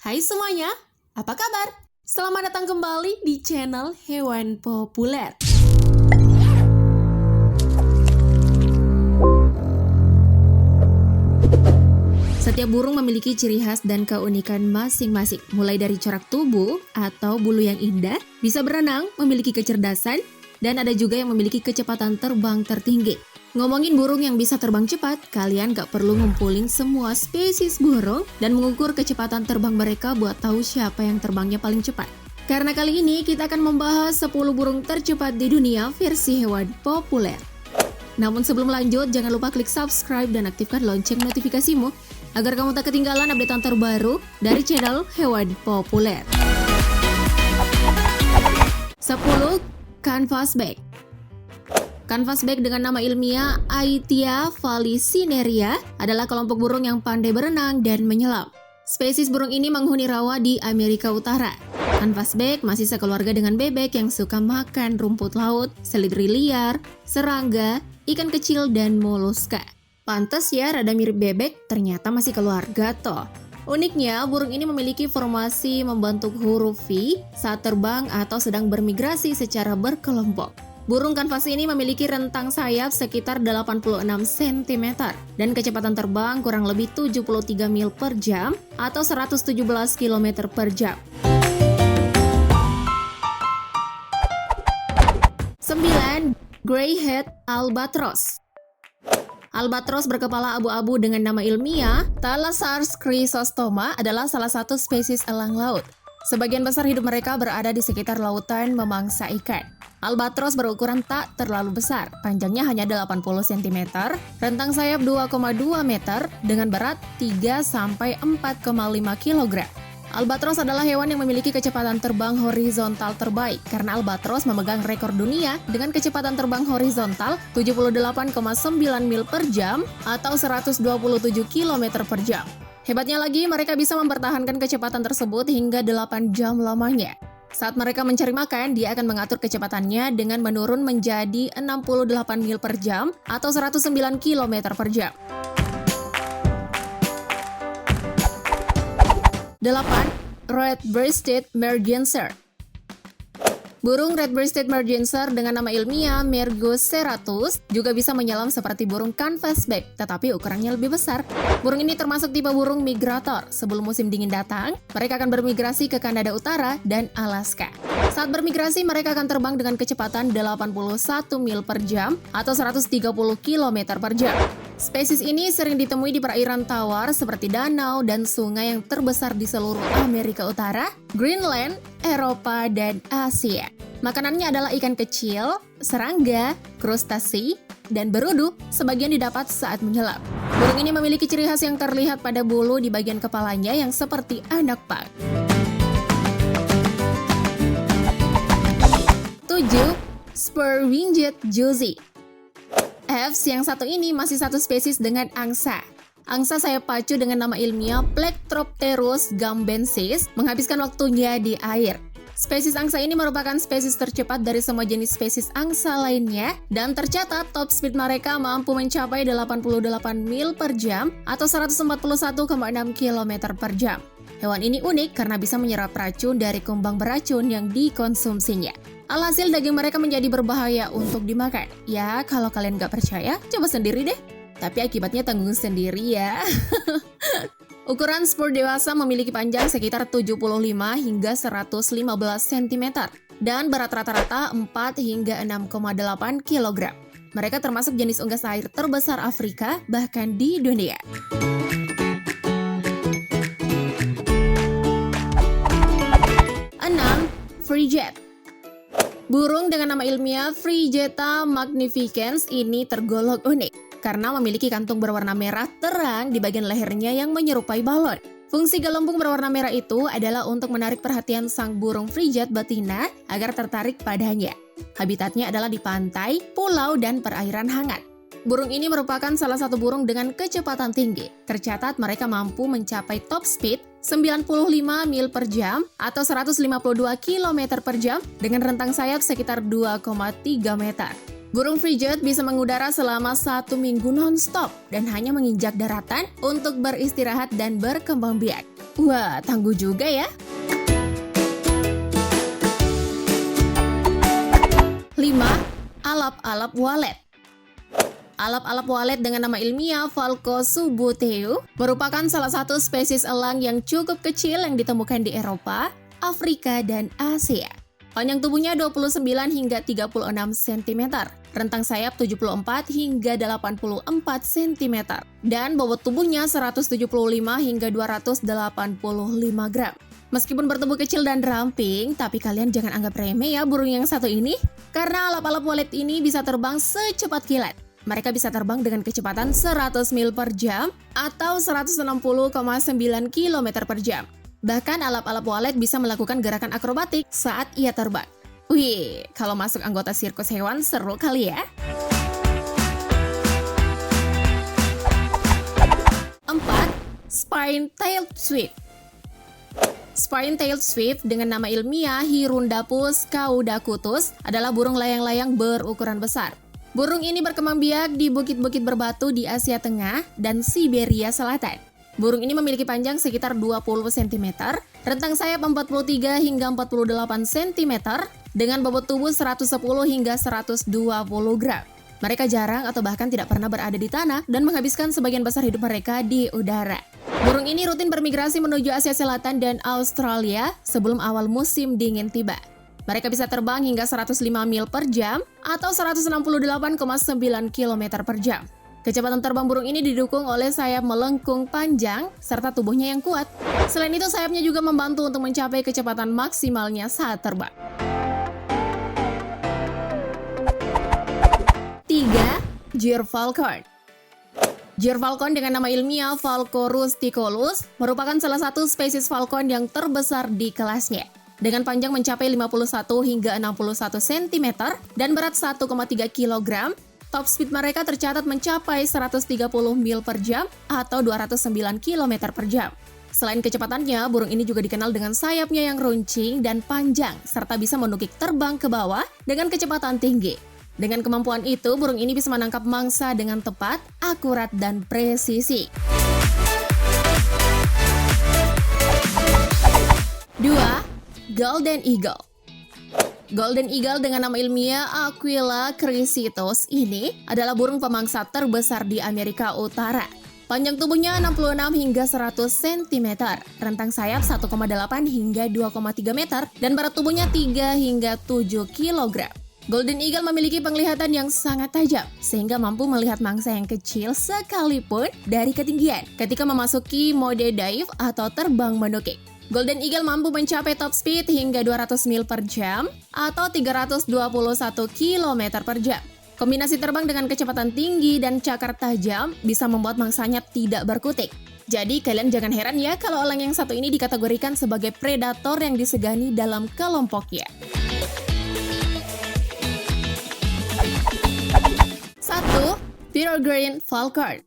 Hai semuanya, apa kabar? Selamat datang kembali di channel Hewan Populer. Setiap burung memiliki ciri khas dan keunikan masing-masing, mulai dari corak tubuh atau bulu yang indah, bisa berenang, memiliki kecerdasan, dan ada juga yang memiliki kecepatan terbang tertinggi. Ngomongin burung yang bisa terbang cepat, kalian gak perlu ngumpulin semua spesies burung dan mengukur kecepatan terbang mereka buat tahu siapa yang terbangnya paling cepat. Karena kali ini kita akan membahas 10 burung tercepat di dunia versi hewan populer. Namun sebelum lanjut, jangan lupa klik subscribe dan aktifkan lonceng notifikasimu agar kamu tak ketinggalan updatean terbaru dari channel Hewan Populer. 10. Canvasback. Canvasback dengan nama ilmiah Aitia valicinerea adalah kelompok burung yang pandai berenang dan menyelam. Spesies burung ini menghuni rawa di Amerika Utara. Canvasback masih sekeluarga dengan bebek yang suka makan rumput laut, seledri liar, serangga, ikan kecil, dan moluska. Pantes ya, rada mirip bebek, ternyata masih keluarga toh. Uniknya, burung ini memiliki formasi membentuk huruf V saat terbang atau sedang bermigrasi secara berkelompok. Burung kanvas ini memiliki rentang sayap sekitar 86 cm dan kecepatan terbang kurang lebih 73 mil per jam atau 117 km per jam. 9. Grey-head albatros. Albatros berkepala abu-abu dengan nama ilmiah Thalassarus chrysostoma adalah salah satu spesies elang laut. Sebagian besar hidup mereka berada di sekitar lautan memangsa ikan. Albatros berukuran tak terlalu besar, panjangnya hanya 80 cm, rentang sayap 2,2 meter, dengan berat 3-4,5 kg. Albatros adalah hewan yang memiliki kecepatan terbang horizontal terbaik, karena albatros memegang rekor dunia dengan kecepatan terbang horizontal 78,9 mil per jam atau 127 km per jam. Hebatnya lagi, mereka bisa mempertahankan kecepatan tersebut hingga 8 jam lamanya. Saat mereka mencari makan, dia akan mengatur kecepatannya dengan menurun menjadi 68 mil per jam atau 109 km per jam. 8. Red-breasted merganser. Burung red-breasted merganser dengan nama ilmiah Mergoceratus juga bisa menyelam seperti burung canvasback, tetapi ukurannya lebih besar. Burung ini termasuk tipe burung migrator. Sebelum musim dingin datang, mereka akan bermigrasi ke Kanada Utara dan Alaska. Saat bermigrasi, mereka akan terbang dengan kecepatan 81 mil per jam atau 130 km per jam. Spesies ini sering ditemui di perairan tawar seperti danau dan sungai yang terbesar di seluruh Amerika Utara, Greenland, Eropa, dan Asia. Makanannya adalah ikan kecil, serangga, krustasi, dan berudu, sebagian didapat saat menyelam. Burung ini memiliki ciri khas yang terlihat pada bulu di bagian kepalanya yang seperti anak pang. 7. Spur-winged Juzy. Yang satu ini masih satu spesies dengan angsa. Angsa sayap pacu dengan nama ilmiah Plectropterus gambensis menghabiskan waktunya di air. Spesies angsa ini merupakan spesies tercepat dari semua jenis spesies angsa lainnya dan tercatat top speed mereka mampu mencapai 88 mil per jam atau 141,6 km per jam. Hewan ini unik karena bisa menyerap racun dari kumbang beracun yang dikonsumsinya. Alhasil daging mereka menjadi berbahaya untuk dimakan. Ya, kalau kalian gak percaya, coba sendiri deh. Tapi akibatnya tanggung sendiri ya. Ukuran spur dewasa memiliki panjang sekitar 75 hingga 115 cm dan berat rata-rata 4 hingga 6,8 kg. Mereka termasuk jenis unggas air terbesar Afrika, bahkan di dunia. 6. Frigate. Burung dengan nama ilmiah Frigeta magnificens ini tergolong unik karena memiliki kantung berwarna merah terang di bagian lehernya yang menyerupai balon. Fungsi gelembung berwarna merah itu adalah untuk menarik perhatian sang burung frigate betina agar tertarik padanya. Habitatnya adalah di pantai, pulau, dan perairan hangat. Burung ini merupakan salah satu burung dengan kecepatan tinggi. Tercatat mereka mampu mencapai top speed 95 mil per jam atau 152 km per jam dengan rentang sayap sekitar 2,3 meter. Burung frigate bisa mengudara selama 1 minggu non-stop dan hanya menginjak daratan untuk beristirahat dan berkembang biak. Wah, tangguh juga ya. 5. Alap-alap walet. Alap-alap walet dengan nama ilmiah Falco subuteu merupakan salah satu spesies elang yang cukup kecil yang ditemukan di Eropa, Afrika, dan Asia. Panjang tubuhnya 29 hingga 36 cm, rentang sayap 74 hingga 84 cm, dan bobot tubuhnya 175 hingga 285 gram. Meskipun bertubuh kecil dan ramping, tapi kalian jangan anggap remeh ya burung yang satu ini, karena alap-alap walet ini bisa terbang secepat kilat. Mereka bisa terbang dengan kecepatan 100 mil per jam atau 160,9 km per jam. Bahkan alap-alap walet bisa melakukan gerakan akrobatik saat ia terbang. Wih, kalau masuk anggota sirkus hewan seru kali ya. 4. Spine-tailed swift. Spine-tailed swift dengan nama ilmiah Hirundapus caudacutus adalah burung layang-layang berukuran besar. Burung ini berkembang biak di bukit-bukit berbatu di Asia Tengah dan Siberia Selatan. Burung ini memiliki panjang sekitar 20 cm, rentang sayap 43 hingga 48 cm, dengan bobot tubuh 110 hingga 120 gram. Mereka jarang atau bahkan tidak pernah berada di tanah dan menghabiskan sebagian besar hidup mereka di udara. Burung ini rutin bermigrasi menuju Asia Selatan dan Australia sebelum awal musim dingin tiba. Mereka bisa terbang hingga 105 mil per jam atau 168,9 km per jam. Kecepatan terbang burung ini didukung oleh sayap melengkung panjang serta tubuhnya yang kuat. Selain itu, sayapnya juga membantu untuk mencapai kecepatan maksimalnya saat terbang. 3. Gyrfalcon. Gyrfalcon dengan nama ilmiah Falco rusticolus merupakan salah satu spesies falcon yang terbesar di kelasnya. Dengan panjang mencapai 51 hingga 61 cm dan berat 1,3 kg, top speed mereka tercatat mencapai 130 mil per jam atau 209 km per jam. Selain kecepatannya, burung ini juga dikenal dengan sayapnya yang runcing dan panjang, serta bisa menukik terbang ke bawah dengan kecepatan tinggi. Dengan kemampuan itu, burung ini bisa menangkap mangsa dengan tepat, akurat, dan presisi. 2. Golden Eagle. Golden Eagle dengan nama ilmiah Aquila crisitus ini adalah burung pemangsa terbesar di Amerika Utara. Panjang tubuhnya 66 hingga 100 cm, rentang sayap 1,8 hingga 2,3 meter, dan berat tubuhnya 3 hingga 7 kg. Golden Eagle memiliki penglihatan yang sangat tajam, sehingga mampu melihat mangsa yang kecil sekalipun dari ketinggian ketika memasuki mode dive atau terbang menukik. Golden Eagle mampu mencapai top speed hingga 200 mil per jam atau 321 km per jam. Kombinasi terbang dengan kecepatan tinggi dan cakar tajam bisa membuat mangsanya tidak berkutik. Jadi kalian jangan heran ya kalau elang yang satu ini dikategorikan sebagai predator yang disegani dalam kelompoknya. 1. Peregrine Falcon.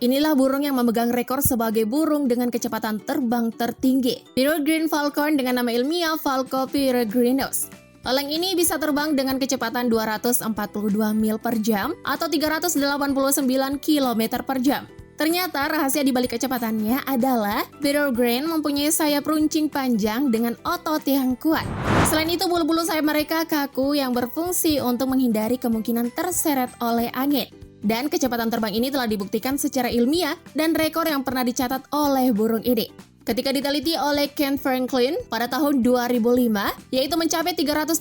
Inilah burung yang memegang rekor sebagai burung dengan kecepatan terbang tertinggi. Peregrine Falcon dengan nama ilmiah Falco peregrinus. Elang ini bisa terbang dengan kecepatan 242 mil per jam atau 389 km per jam. Ternyata rahasia di balik kecepatannya adalah peregrine mempunyai sayap runcing panjang dengan otot yang kuat. Selain itu, bulu-bulu sayap mereka kaku yang berfungsi untuk menghindari kemungkinan terseret oleh angin. Dan kecepatan terbang ini telah dibuktikan secara ilmiah dan rekor yang pernah dicatat oleh burung ini. Ketika diteliti oleh Ken Franklin pada tahun 2005, yaitu mencapai 389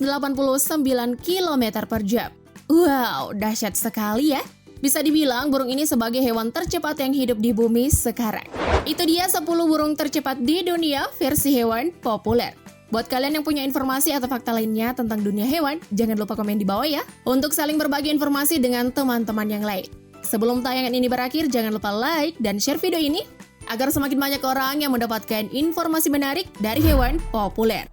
km per jam. Wow, dahsyat sekali ya. Bisa dibilang burung ini sebagai hewan tercepat yang hidup di bumi sekarang. Itu dia 10 burung tercepat di dunia versi hewan populer. Buat kalian yang punya informasi atau fakta lainnya tentang dunia hewan, jangan lupa komen di bawah ya, untuk saling berbagi informasi dengan teman-teman yang lain. Sebelum tayangan ini berakhir, jangan lupa like dan share video ini, agar semakin banyak orang yang mendapatkan informasi menarik dari hewan populer.